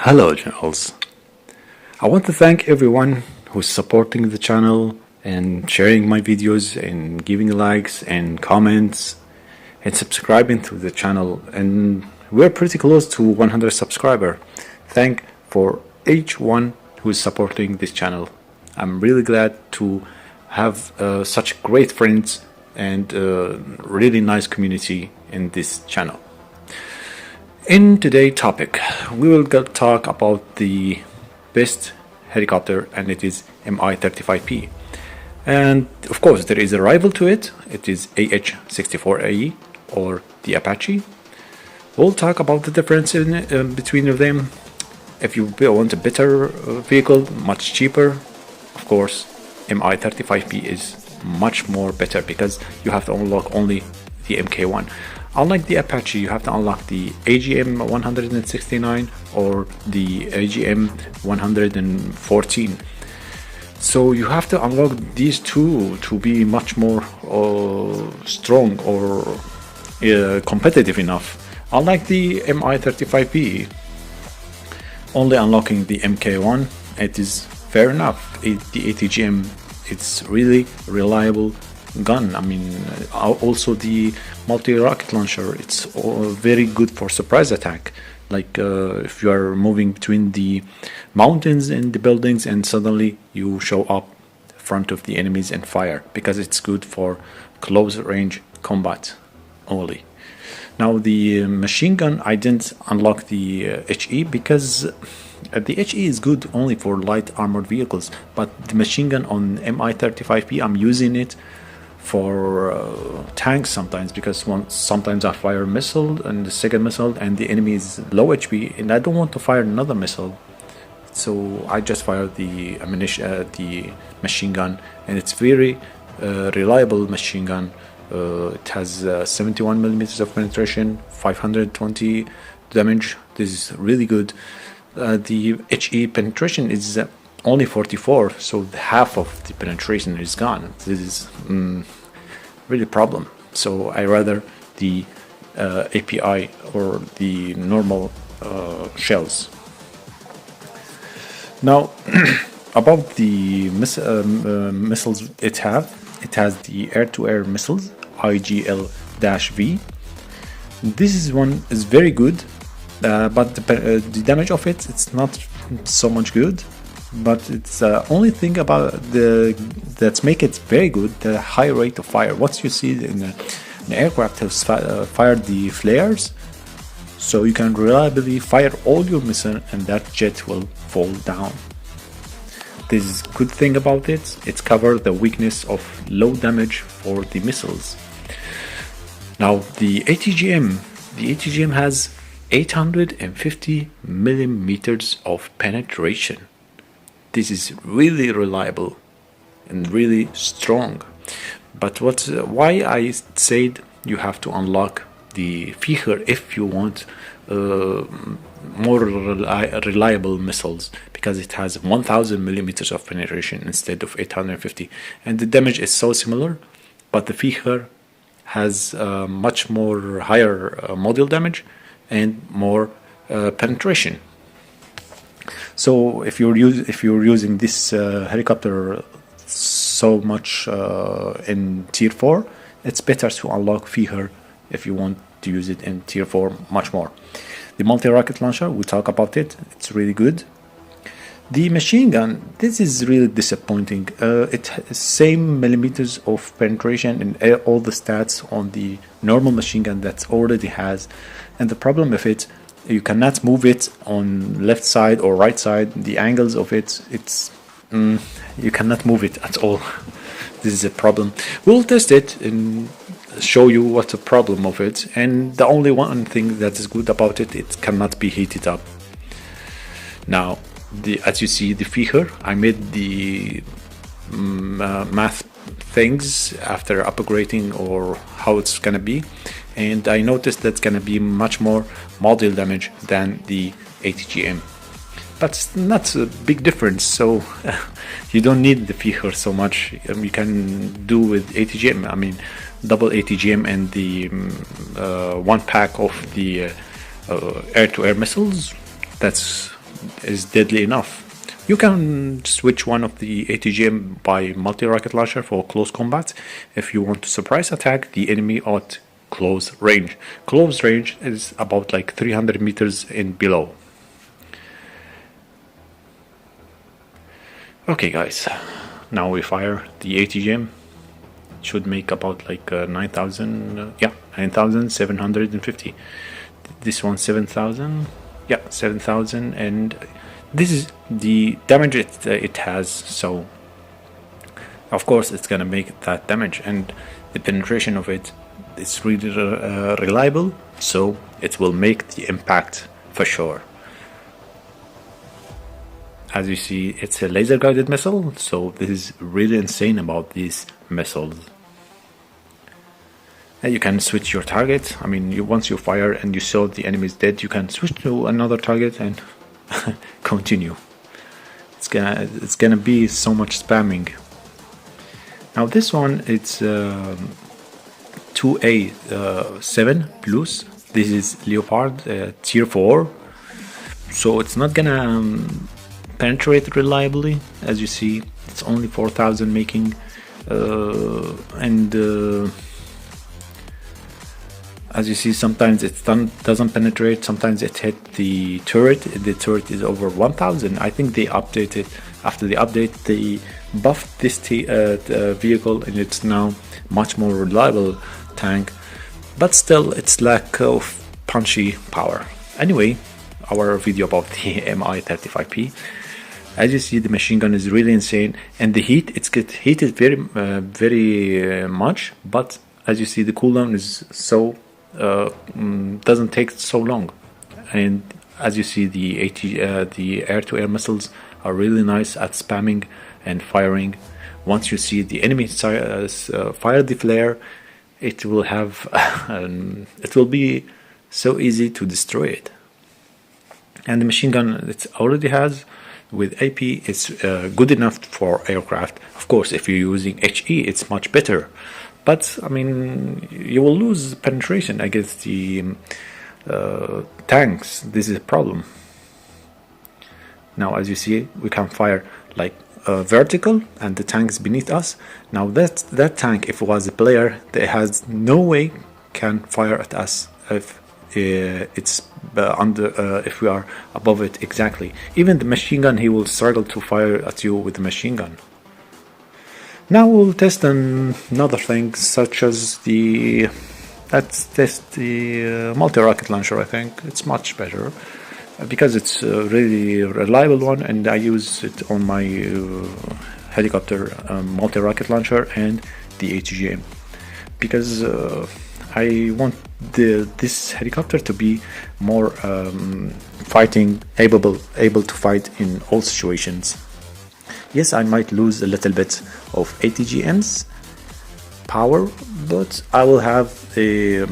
Hello, Generals. I want to thank everyone who's supporting the channel and sharing my videos and giving likes and comments and subscribing to the channel. And we're pretty close to 100 subscribers. Thank for each one who's supporting this channel. I'm really glad to have such great friends and really nice community in this channel. In today's topic, we will talk about the best helicopter, and it is Mi-35P. And of course, there is a rival to it. It is AH-64AE or the Apache. We'll talk about the difference in between them. If you want a better vehicle, much cheaper, of course, Mi-35P is much more better because you have to unlock only the Mk1. Unlike the Apache, you have to unlock the AGM 169 or the AGM 114. So you have to unlock these two to be much more strong or competitive enough. Unlike the Mi-35P, only unlocking the Mk1, it is fair enough. The ATGM, it's really reliable gun. I mean, also the multi-rocket launcher, it's very good for surprise attack. Like if you are moving between the mountains and the buildings and suddenly you show up in front of the enemies and fire, because it's good for close range combat only. Now the machine gun, I didn't unlock the HE because the HE is good only for light armored vehicles, but the machine gun on Mi-35P, I'm using it for tanks sometimes, because sometimes I fire a missile and the second missile and the enemy is low HP and I don't want to fire another missile, so I just fire the ammunition, the machine gun, and it's very reliable machine gun. It has 71 millimeters of penetration, 520 damage. This is really good. The HE penetration is only 44, so half of the penetration is gone. This is really a problem. So I rather the API or the normal shells. Now about the missiles it has the air-to-air missiles IGL-V. This one is very good, but the damage of it's not so much good. But it's only thing about that's make it very good, the high rate of fire. Once you see an aircraft has fired the flares, so you can reliably fire all your missiles and that jet will fall down. This is good thing about it. It's covered the weakness of low damage for the missiles. Now the ATGM has 850 millimeters of penetration. This is really reliable and really strong. But why I said you have to unlock the Viecher if you want more reliable missiles, because it has 1000 millimeters of penetration instead of 850, and the damage is so similar, but the Viecher has much more higher module damage and more penetration. So if you're using this helicopter so much in tier 4, it's better to unlock Viecher if you want to use it in tier 4 much more. The multi-rocket launcher, we talk about it, it's really good. The machine gun, this is really disappointing. It has same millimeters of penetration and all the stats on the normal machine gun that already has, and the problem with it, you cannot move it on left side or right side. The angles of it's you cannot move it at all. This is a problem. We'll test it and show you what's the problem of it, and the only one thing that is good about it, it cannot be heated up. Now as you see the Viecher, I made the math things after upgrading or how it's gonna be, and I noticed that's gonna be much more module damage than the ATGM, but it's not a big difference, so you don't need the Viecher so much. You can do with ATGM, I mean double ATGM and the one pack of the air-to-air missiles. That's is deadly enough. You can switch one of the ATGM by multi-rocket launcher for close combat if you want to surprise attack the enemy at close range. Close range is about like 300 meters and below. Okay guys, now we fire the ATGM. It should make about like 9,000, 9,750. This one 7,000, 7,000, and this is the damage it has. So of course it's gonna make that damage, and the penetration of it is really reliable, so it will make the impact for sure. As you see, it's a laser guided missile, so this is really insane about these missiles. And you can switch your target. I mean, once you fire and you saw the enemy is dead, you can switch to another target and continue. It's gonna be so much spamming. Now this one, it's 2A7 plus. This is Leopard tier 4, so it's not gonna penetrate reliably. As you see, it's only 4,000 making, and as you see, sometimes it doesn't penetrate, sometimes it hit the turret. The turret is over 1,000. I think they updated, after the update they buffed this vehicle, and it's now much more reliable tank, but still it's lack of punchy power. Anyway, our video about the Mi-35P. As you see, the machine gun is really insane, and the heat, it's get heated very much, but as you see, the cooldown is so doesn't take so long. And as you see, the air-to-air missiles are really nice at spamming and firing. Once you see the enemy fire the flare, it will have it will be so easy to destroy it. And the machine gun it already has with AP is good enough for aircraft. Of course, if you're using HE, it's much better. But I mean, you will lose penetration against the tanks. This is a problem. Now, as you see, we can fire like vertical, and the tank is beneath us. Now that tank, if it was a player, that has no way can fire at us if it's if we are above it exactly. Even the machine gun, he will struggle to fire at you with the machine gun. Now we'll test another thing, such as let's test the multi-rocket launcher. I think it's much better because it's a really reliable one, and I use it on my helicopter multi-rocket launcher and the ATGM, because I want this helicopter to be more able to fight in all situations. Yes, I might lose a little bit of ATGM's power, but I will have a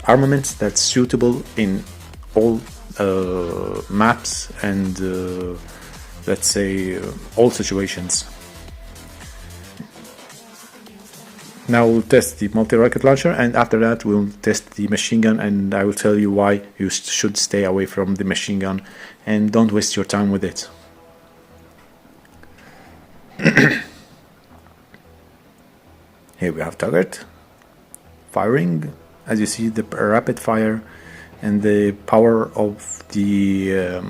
armament that's suitable in all maps and let's say all situations. Now we'll test the multi-rocket launcher, and after that we'll test the machine gun, and I will tell you why you should stay away from the machine gun and don't waste your time with it. Here we have target firing. As you see, the rapid fire and the power of the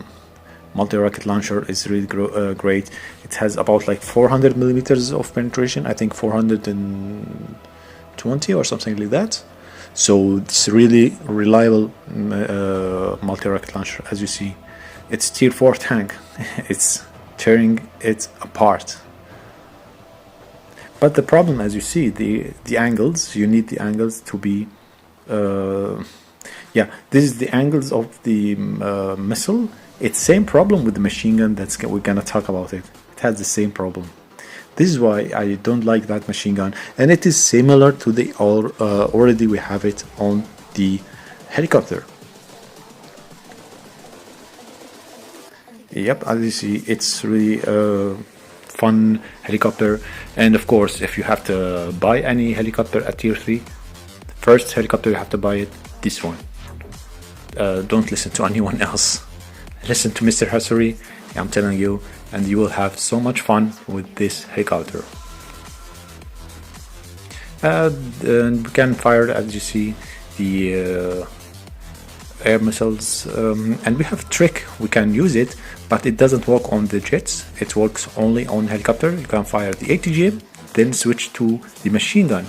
multi-rocket launcher is really great. It has about like 400 millimeters of penetration, I think 420 or something like that. So it's really reliable multi-rocket launcher. As you see, it's tier 4 tank. It's tearing it apart. But the problem, as you see, the angles, you need the angles to be this is the angles of the missile. It's same problem with the machine gun. We're gonna talk about it. It has the same problem. This is why I don't like that machine gun, and it is similar to the already we have it on the helicopter. Yep, as you see, it's really fun helicopter. And of course, if you have to buy any helicopter at tier 3, first helicopter you have to buy it, this one. Don't listen to anyone else. listen to Mr.Hasori, I'm telling you, and you will have so much fun with this helicopter. And we can fire, as you see, the air missiles, and we have a trick. We can use it, but it doesn't work on the jets. It works only on helicopter. You can fire the ATGM, then switch to the machine gun.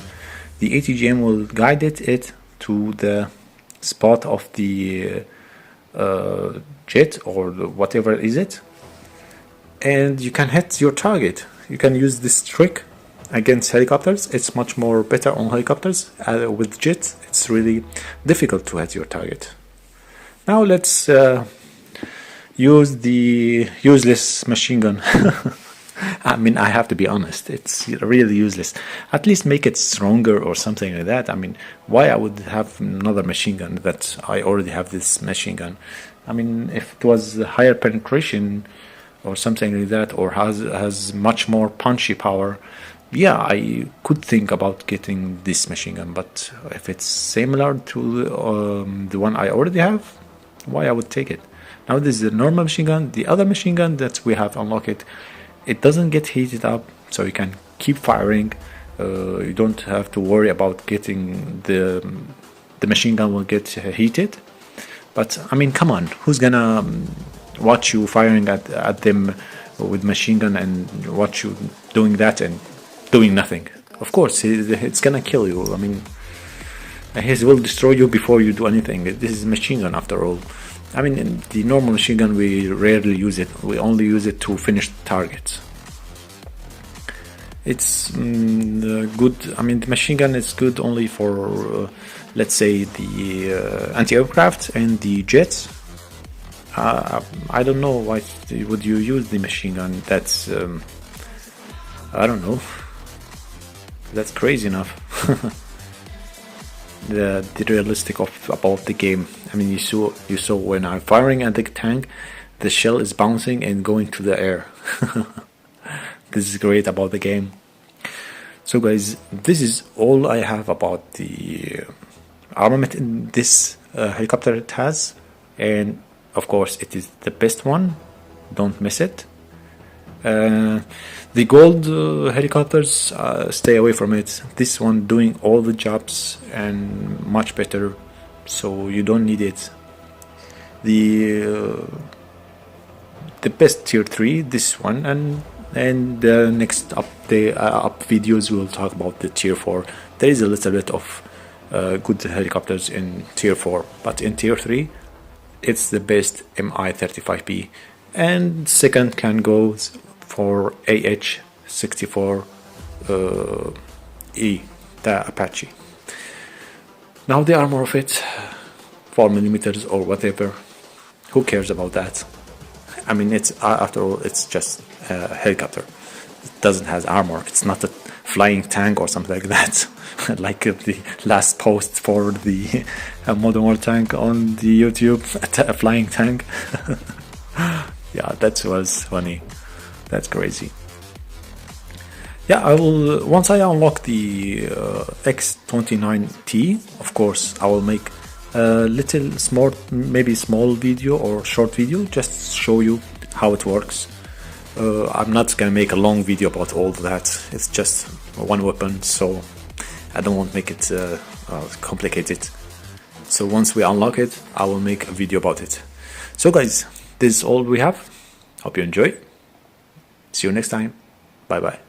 The ATGM will guide it to the spot of the jet or whatever is it, and you can hit your target. You can use this trick against helicopters. It's much more better on helicopters. With jets, it's really difficult to hit your target. Now let's use the useless machine gun. I mean, I have to be honest, it's really useless. At least make it stronger or something like that. I mean, why I would have another machine gun that I already have this machine gun? I mean, if it was higher penetration or something like that, or has much more punchy power, yeah, I could think about getting this machine gun. But if it's similar to the one I already have, why I would take it? Now this is a normal machine gun. The other machine gun that we have unlocked, it doesn't get heated up, so you can keep firing. You don't have to worry about getting the machine gun will get heated. But I mean, come on, who's gonna watch you firing at them with machine gun and watch you doing that and doing nothing? Of course, it's gonna kill you. I mean, it will destroy you before you do anything. This is machine gun after all. I mean, in the normal machine gun, we rarely use it. We only use it to finish targets. It's good. I mean, the machine gun is good only for, let's say, the anti-aircraft and the jets. I don't know why would you use the machine gun. That's, I don't know. That's crazy enough. the realistic about the game. I mean, you saw when I'm firing at the tank, the shell is bouncing and going to the air. This is great about the game. So guys, this is all I have about the armament in this helicopter it has, and of course it is the best one. Don't miss it. The gold helicopters, stay away from it. This one doing all the jobs and much better, so you don't need it. The best tier 3, this one, and the next up videos we'll talk about the tier 4. There is a little bit of good helicopters in tier 4, but in tier 3 it's the best Mi-35P, and second can go for AH-64E, the Apache. Now the armor of it, 4mm or whatever, who cares about that? I mean, it's after all, it's just a helicopter. It doesn't have armor. It's not a flying tank or something like that. Like the last post for the Modern War tank on the YouTube, a flying tank. Yeah, that was funny. That's crazy. Yeah, I will, once I unlock the X29T, of course, I will make a little maybe small video or short video, just show you how it works. I'm not gonna make a long video about all that. It's just one weapon, so I don't want to make it complicated. So once we unlock it, I will make a video about it. So guys, this is all we have. Hope you enjoy. See you next time. Bye bye.